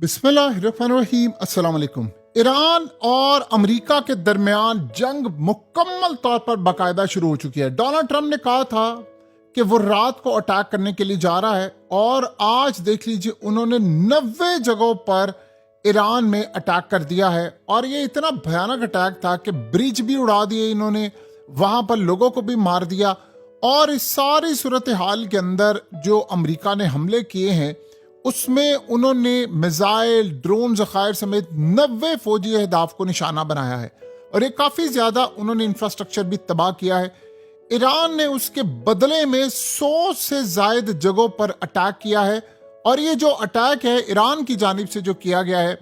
बिस्मिल्लाहिर्रहमानिर्रहीम। अस्सलाम वालेकुम। ईरान और अमेरिका के दरमियान जंग मुकम्मल तौर पर बाकायदा शुरू हो चुकी है। डोनाल्ड ट्रंप ने कहा था कि वो रात को अटैक करने के लिए जा रहा है और आज देख लीजिए उन्होंने 90 जगहों पर ईरान में अटैक कर दिया है। और ये इतना भयानक अटैक था कि ब्रिज भी उड़ा दिए इन्होंने, वहां पर लोगों को भी मार दिया। और इस सारी सूरत हाल के अंदर जो अमेरिका ने हमले किए हैं उसमें उन्होंने मिसाइल, ड्रोन ज़खायर समेत 90 फौजी अहदाफ को निशाना बनाया है और ये काफ़ी ज़्यादा उन्होंने इंफ्रास्ट्रक्चर भी तबाह किया है। ईरान ने उसके बदले में 100 से ज़ायद जगहों पर अटैक किया है और ये जो अटैक है ईरान की जानिब से जो किया गया है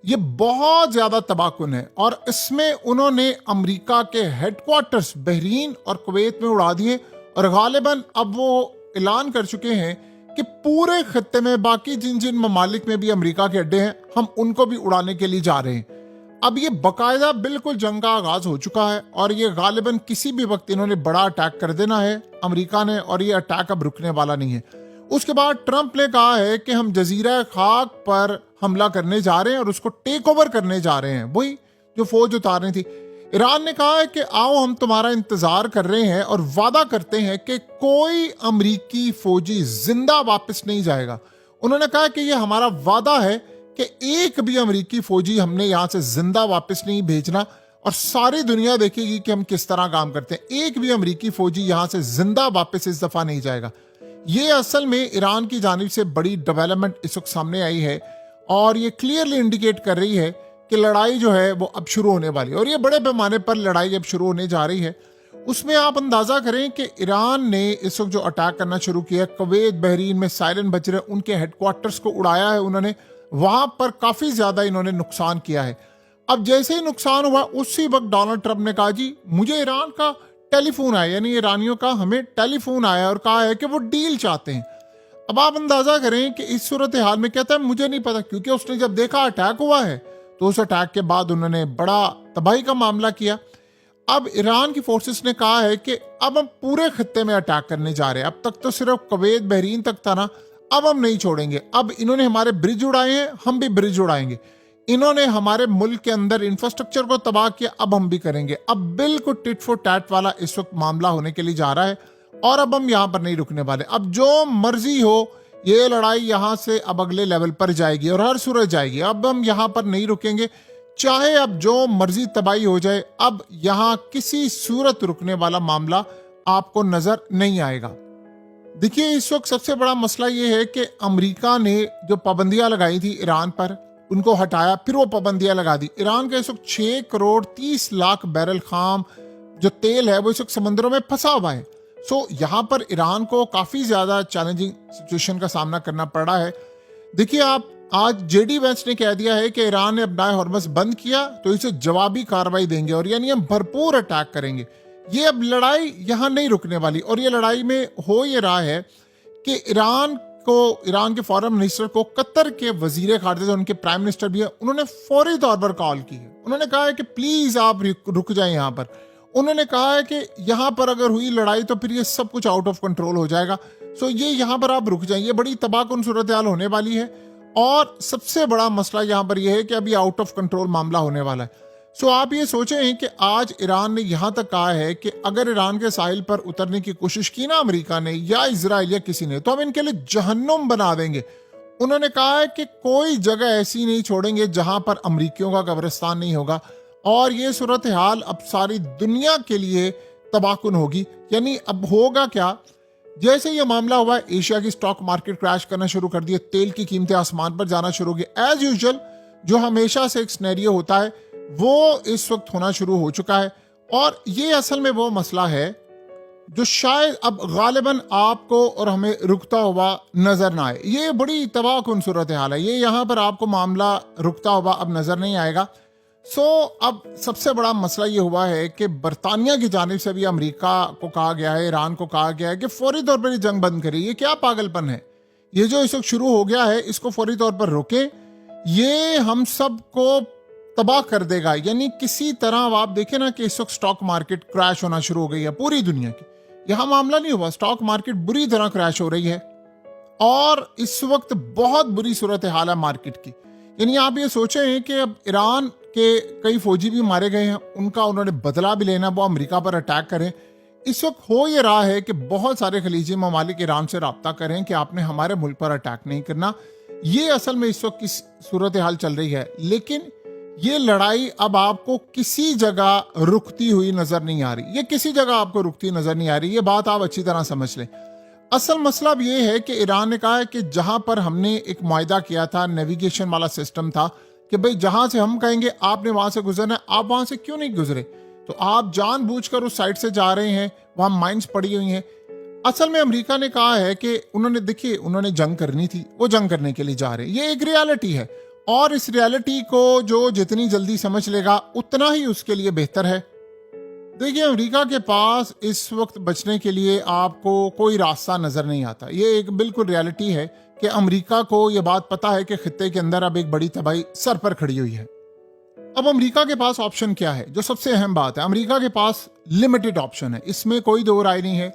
ये बहुत ज़्यादा तबाहकुन है। और इसमें उन्होंने अमेरिका के हेडक्वार्टर्स बहरीन और कुवैत में उड़ा दिए और गालिबन अब वो ऐलान कर चुके हैं कि पूरे खत्ते में बाकी जिन जिन ममालिक में भी अमेरिका के अड्डे हैं हम उनको भी उड़ाने के लिए जा रहे हैं। अब ये बाकायदा बिल्कुल जंग का आगाज हो चुका है और ये गालिबन किसी भी वक्त इन्होंने बड़ा अटैक कर देना है अमेरिका ने, और ये अटैक अब रुकने वाला नहीं है। उसके बाद ट्रंप ने कहा है कि हम जजीरा खाक पर हमला करने जा रहे हैं और उसको टेक ओवर करने जा रहे हैं, वही जो फौज उतारनी थी। ईरान ने कहा है कि आओ हम तुम्हारा इंतजार कर रहे हैं और वादा करते हैं कि कोई अमरीकी फौजी जिंदा वापस नहीं जाएगा। उन्होंने कहा कि ये हमारा वादा है कि एक भी अमरीकी फौजी हमने यहाँ से जिंदा वापस नहीं भेजना और सारी दुनिया देखेगी कि हम किस तरह काम करते हैं। एक भी अमरीकी फौजी यहाँ से जिंदा वापस इस दफा नहीं जाएगा। ये असल में ईरान की जानिब से बड़ी डेवलपमेंट इस वक्त सामने आई है और ये क्लियरली इंडिकेट कर रही है कि लड़ाई जो है वो अब शुरू होने वाली है और ये बड़े पैमाने पर लड़ाई अब शुरू होने जा रही है। उसमें आप अंदाजा करें कि ईरान ने इस वक्त जो अटैक करना शुरू किया, कुवैत बहरीन में सायरन बज रहे, उनके हेडक्वार्टर्स को उड़ाया है उन्होंने, वहां पर काफी ज्यादा इन्होंने नुकसान किया है। अब जैसे ही नुकसान हुआ उसी वक्त डोनाल्ड ट्रंप ने कहा जी मुझे ईरान का टेलीफोन आया, यानी ईरानियों का हमें टेलीफोन आया और कहा है कि वो डील चाहते हैं। अब आप अंदाजा करें कि इस सूरत हाल में कहता है मुझे नहीं पता, क्योंकि उसने जब देखा अटैक हुआ है तो उस अटैक के बाद उन्होंने बड़ा तबाही का मामला किया। अब ईरान की फोर्सेस ने कहा है कि अब हम पूरे खत्ते में अटैक करने जा रहे हैं। अब तक तो सिर्फ कुवैत बहरीन तक था ना, अब हम नहीं छोड़ेंगे। अब इन्होंने हमारे ब्रिज उड़ाए हैं, हम भी ब्रिज उड़ाएंगे। इन्होंने हमारे मुल्क के अंदर इंफ्रास्ट्रक्चर को तबाह किया, अब हम भी करेंगे। अब बिल्कुल टिट फॉर टैट वाला इस वक्त मामला होने के लिए जा रहा है और अब हम यहाँ पर नहीं रुकने वाले। अब जो मर्जी हो ये लड़ाई यहाँ से अब अगले लेवल पर जाएगी और हर सूरत जाएगी। अब हम यहाँ पर नहीं रुकेंगे, चाहे अब जो मर्जी तबाही हो जाए, अब यहाँ किसी सूरत रुकने वाला मामला आपको नजर नहीं आएगा। देखिए इस वक्त सबसे बड़ा मसला ये है कि अमेरिका ने जो पाबंदियां लगाई थी ईरान पर उनको हटाया, फिर वो पाबंदियां लगा दी। ईरान का इस वक्त 6 करोड़ 30 लाख बैरल खाम जो तेल है वो इस वक्त समंदरों में फंसा हुआ है। यहाँ पर ईरान को काफी ज्यादा चैलेंजिंग सिचुएशन का सामना करना पड़ रहा है। देखिए आप आज जेडी वेंस ने कह दिया है कि ईरान ने अपना हॉर्मस बंद किया तो इसे जवाबी कार्रवाई देंगे और यानी हम भरपूर अटैक करेंगे। ये अब लड़ाई यहाँ नहीं रुकने वाली और ये लड़ाई में हो ये रहा है कि ईरान के फॉरेन मिनिस्टर को कतर के वजीर खारजा, उनके प्राइम मिनिस्टर भी है, उन्होंने फौरी तौर पर कॉल की है। उन्होंने कहा है कि प्लीज आप रुक जाएं यहाँ पर। उन्होंने कहा है कि यहाँ पर अगर हुई लड़ाई तो फिर ये सब कुछ आउट ऑफ कंट्रोल हो जाएगा। ये यहाँ पर आप रुक जाएं, ये बड़ी तबाहकुन सूरत हाल होने वाली है। और सबसे बड़ा मसला यहाँ पर यह है कि अभी आउट ऑफ कंट्रोल मामला होने वाला है। आप ये सोचें कि आज ईरान ने यहाँ तक कहा है कि अगर ईरान के साहिल पर उतरने की कोशिश की ना अमेरिका ने या इजराइल या किसी ने, तो हम इनके लिए जहन्नुम बना देंगे। उन्होंने कहा है कि कोई जगह ऐसी नहीं छोड़ेंगे जहां पर अमरीकियों का कब्रिस्तान नहीं होगा। और ये सूरत हाल अब सारी दुनिया के लिए तबाहकुन होगी। यानी अब होगा क्या, जैसे ये मामला हुआ है एशिया की स्टॉक मार्केट क्रैश करना शुरू कर दिया, तेल की कीमतें आसमान पर जाना शुरू हो गई। एज यूजुअल जो हमेशा से एक सिनेरियो होता है वो इस वक्त होना शुरू हो चुका है। और ये असल में वो मसला है जो शायद अब गालिबन आपको और हमें रुकता हुआ नजर ना आए। ये बड़ी तबाहकुन सूरत हाल है, ये यहाँ पर आपको मामला रुकता हुआ अब नजर नहीं आएगा। अब सबसे बड़ा मसला ये हुआ है कि बरतानिया की जानिब से भी अमेरिका को कहा गया है, ईरान को कहा गया है कि फौरी तौर पर ये जंग बंद करें। ये क्या पागलपन है, ये जो इस वक्त शुरू हो गया है इसको फौरी तौर पर रोकें, ये हम सब को तबाह कर देगा। यानी किसी तरह आप देखें ना कि इस वक्त स्टॉक मार्केट क्रैश होना शुरू हो गई है पूरी दुनिया की। यहां मामला नहीं हुआ, स्टॉक मार्केट बुरी तरह क्रैश हो रही है और इस वक्त बहुत बुरी सूरत हाल है मार्केट की। यानी आप ये सोचें कि अब ईरान के कई फौजी भी मारे गए हैं, उनका उन्होंने बदला भी लेना, वो अमेरिका पर अटैक करें। इस वक्त हो ये रहा है कि बहुत सारे खलीजी ममालिक ईरान से रब्ता करें कि आपने हमारे मुल्क पर अटैक नहीं करना। ये असल में इस वक्त की सूरत हाल चल रही है, लेकिन ये लड़ाई अब आपको किसी जगह रुकती हुई नजर नहीं आ रही। ये किसी जगह आपको रुकती नजर नहीं आ रही, ये बात आप अच्छी तरह समझ लें। असल मसला अब ये है कि ईरान ने कहा है कि जहां पर हमने एक मुआहदा किया था, नेविगेशन वाला सिस्टम था कि भाई जहां से हम कहेंगे आपने वहां से गुजरना है, आप वहां से क्यों नहीं गुजरे, तो आप जानबूझकर उस साइड से जा रहे हैं, वहां माइंस पड़ी हुई हैं। असल में अमेरिका ने कहा है कि उन्होंने देखिए उन्होंने जंग करनी थी, वो जंग करने के लिए जा रहे हैं, ये एक रियलिटी है, और इस रियलिटी को जो जितनी जल्दी समझ लेगा उतना ही उसके लिए बेहतर है। देखिए अमेरिका के पास इस वक्त बचने के लिए आपको कोई रास्ता नजर नहीं आता। ये एक बिल्कुल रियलिटी है कि अमेरिका को ये बात पता है कि खित्ते के अंदर अब एक बड़ी तबाही सर पर खड़ी हुई है। अब अमेरिका के पास ऑप्शन क्या है, जो सबसे अहम बात है, अमेरिका के पास लिमिटेड ऑप्शन है, इसमें कोई दो राय नहीं है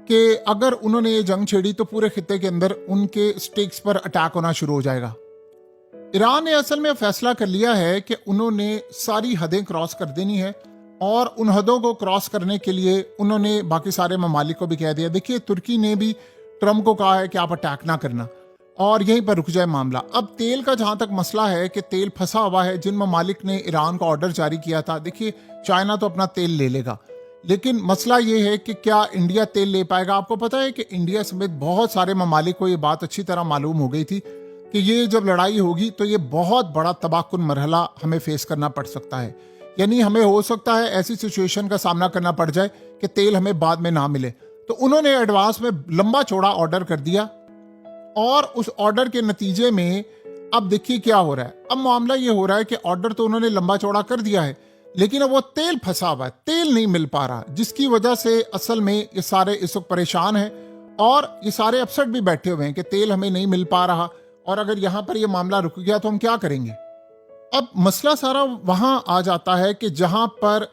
कि अगर उन्होंने ये जंग छेड़ी तो पूरे खित्ते के अंदर उनके स्टेक्स पर अटैक होना शुरू हो जाएगा। ईरान ने असल में फैसला कर लिया है कि उन्होंने सारी हदें क्रॉस कर देनी है, और उन हदों को क्रॉस करने के लिए उन्होंने बाकी सारे ममालिक को भी कह दिया। देखिए तुर्की ने भी ट्रम्प को कहा है कि आप अटैक ना करना और यहीं पर रुक जाए मामला। अब तेल का जहां तक मसला है कि तेल फंसा हुआ है, जिन ममालिक ने ईरान को ऑर्डर जारी किया था, देखिए चाइना तो अपना तेल ले लेगा, लेकिन मसला ये है कि क्या इंडिया तेल ले पाएगा। आपको पता है कि इंडिया समेत बहुत सारे ममालिक को ये बात अच्छी तरह मालूम हो गई थी कि ये जब लड़ाई होगी तो ये बहुत बड़ा तबाहकुन मरहला हमें फेस करना पड़ सकता है। यानी हमें हो सकता है ऐसी सिचुएशन का सामना करना पड़ जाए कि तेल हमें बाद में ना मिले। तो उन्होंने एडवांस में लंबा चौड़ा ऑर्डर कर दिया, और उस ऑर्डर के नतीजे में अब देखिए क्या हो रहा है। अब मामला ये हो रहा है कि ऑर्डर तो उन्होंने लंबा चौड़ा कर दिया है, लेकिन अब वो तेल फंसा हुआ है, तेल नहीं मिल पा रहा, जिसकी वजह से असल में ये सारे इस वक्त परेशान हैं, और ये सारे अपसेट भी बैठे हुए हैं कि तेल हमें नहीं मिल पा रहा, और अगर यहां पर ये मामला रुक गया तो हम क्या करेंगे। अब मसला सारा वहां आ जाता है कि जहां पर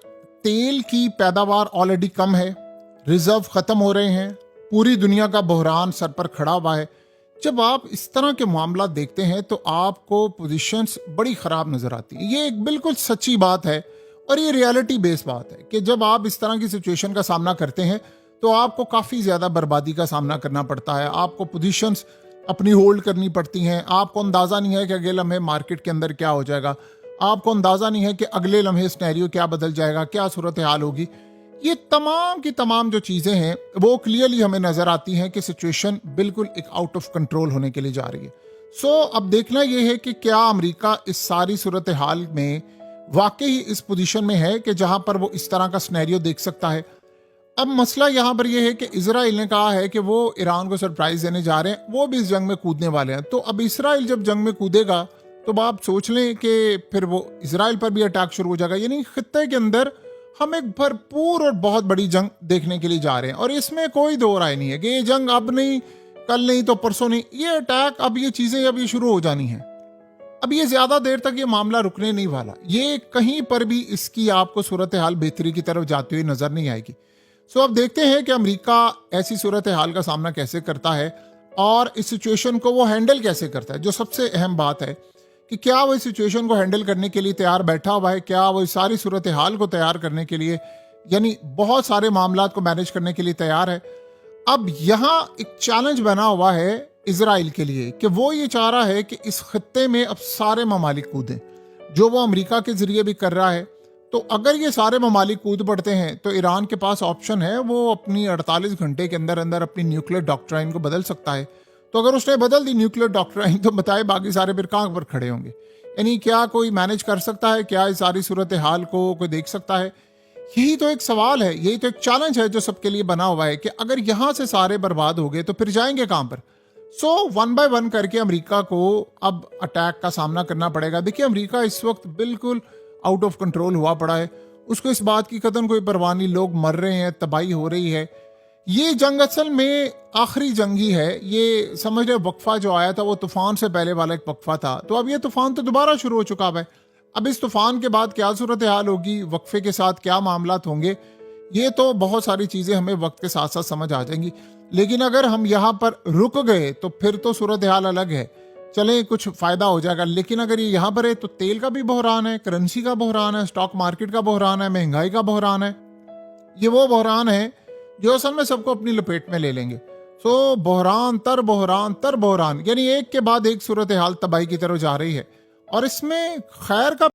तेल की पैदावार ऑलरेडी कम है, रिजर्व खत्म हो रहे हैं, पूरी दुनिया का बहरान सर पर खड़ा हुआ है। जब आप इस तरह के मामला देखते हैं तो आपको पोजीशंस बड़ी खराब नजर आती है। ये एक बिल्कुल सच्ची बात है, और ये रियलिटी बेस्ड बात है कि जब आप इस तरह की सिचुएशन का सामना करते हैं तो आपको काफी ज्यादा बर्बादी का सामना करना पड़ता है, आपको पोजीशंस अपनी होल्ड करनी पड़ती हैं, आपको अंदाजा नहीं है कि अगले लम्हे मार्केट के अंदर क्या हो जाएगा, आपको अंदाजा नहीं है कि अगले लम्हे सिनेरियो क्या बदल जाएगा, क्या सूरत हाल होगी। ये तमाम की तमाम जो चीजें हैं वो क्लियरली हमें नजर आती हैं कि सिचुएशन बिल्कुल एक आउट ऑफ कंट्रोल होने के लिए जा रही है। सो अब देखना यह है कि क्या अमेरिका इस सारी सूरत हाल में वाकई इस पोजीशन में है कि जहां पर वो इस तरह का सिनेरियो देख सकता है। अब मसला यहाँ पर यह है कि इजराइल ने कहा है कि वो ईरान को सरप्राइज देने जा रहे हैं, वो भी इस जंग में कूदने वाले हैं। तो अब इजराइल जब जंग में कूदेगा तो आप सोच लें कि फिर वो इजराइल पर भी अटैक शुरू हो जाएगा। यानी खित्ते के अंदर हम एक भरपूर और बहुत बड़ी जंग देखने के लिए जा रहे हैं, और इसमें कोई दो राय नहीं है कि ये जंग अब नहीं, कल नहीं तो परसों नहीं, ये अटैक अब ये चीजें अब ये शुरू हो जानी है। अब ये ज्यादा देर तक ये मामला रुकने नहीं वाला, ये कहीं पर भी इसकी आपको सूरत हाल बेहतरी की तरफ जाती हुई नजर नहीं आएगी। सो अब देखते हैं कि अमेरिका ऐसी सूरत हाल का सामना कैसे करता है और इस सिचुएशन को वो हैंडल कैसे करता है। जो सबसे अहम बात है कि क्या वो इस सिचुएशन को हैंडल करने के लिए तैयार बैठा हुआ है, क्या वो इस सारी सूरत हाल को तैयार करने के लिए, यानी बहुत सारे मामलात को मैनेज करने के लिए तैयार है। अब यहाँ एक चैलेंज बना हुआ है इजराइल के लिए कि वो ये चाह रहा है कि इस खत्ते में अब सारे ममालिक कूदें, जो वो अमेरिका के जरिए भी कर रहा है। तो अगर ये सारे ममालिक कूद पड़ते हैं तो ईरान के पास ऑप्शन है, वो अपनी 48 घंटे के अंदर अंदर अपनी न्यूक्लियर डॉक्ट्राइन को बदल सकता है। तो अगर उसने बदल दी न्यूक्लियर डॉक्ट्राइन तो बताए बाकी सारे फिर कहाँ पर खड़े होंगे। यानी क्या कोई मैनेज कर सकता है, क्या इस सारी सूरत हाल को कोई देख सकता है? यही तो एक सवाल है, यही तो एक चैलेंज है जो सबके लिए बना हुआ है कि अगर यहां से सारे बर्बाद हो गए तो फिर जाएंगे कहां पर। सो वन बाय वन करके अमेरिका को अब अटैक का सामना करना पड़ेगा। देखिए अमेरिका इस वक्त बिल्कुल आउट ऑफ कंट्रोल हुआ पड़ा है, उसको इस बात की कतई कोई परवाह नहीं, लोग मर रहे हैं, तबाही हो रही है। ये जंग असल में आखिरी जंग ही है, ये समझ रहे वक्फा जो आया था वो तूफान से पहले वाला एक वक्फा था, तो अब ये तूफान तो दोबारा शुरू हो चुका है। अब इस तूफान के बाद क्या सूरत हाल होगी, वक्फे के साथ क्या मामलात होंगे, ये तो बहुत सारी चीजें हमें वक्त के साथ साथ समझ आ जाएंगी। लेकिन अगर हम यहाँ पर रुक गए तो फिर तो सूरत हाल अलग है। चले कुछ फायदा हो जाएगा, लेकिन अगर ये यहाँ पर है तो तेल का भी बहरान है, करेंसी का बहरान है, स्टॉक मार्केट का बहरान है, महंगाई का बहरान है। ये वो बहरान है जो असल में सबको अपनी लपेट में ले लेंगे। सो बहरान तर बहरान तर बहरान, यानी एक के बाद एक सूरत हाल तबाही की तरफ जा रही है। और इसमें खैर का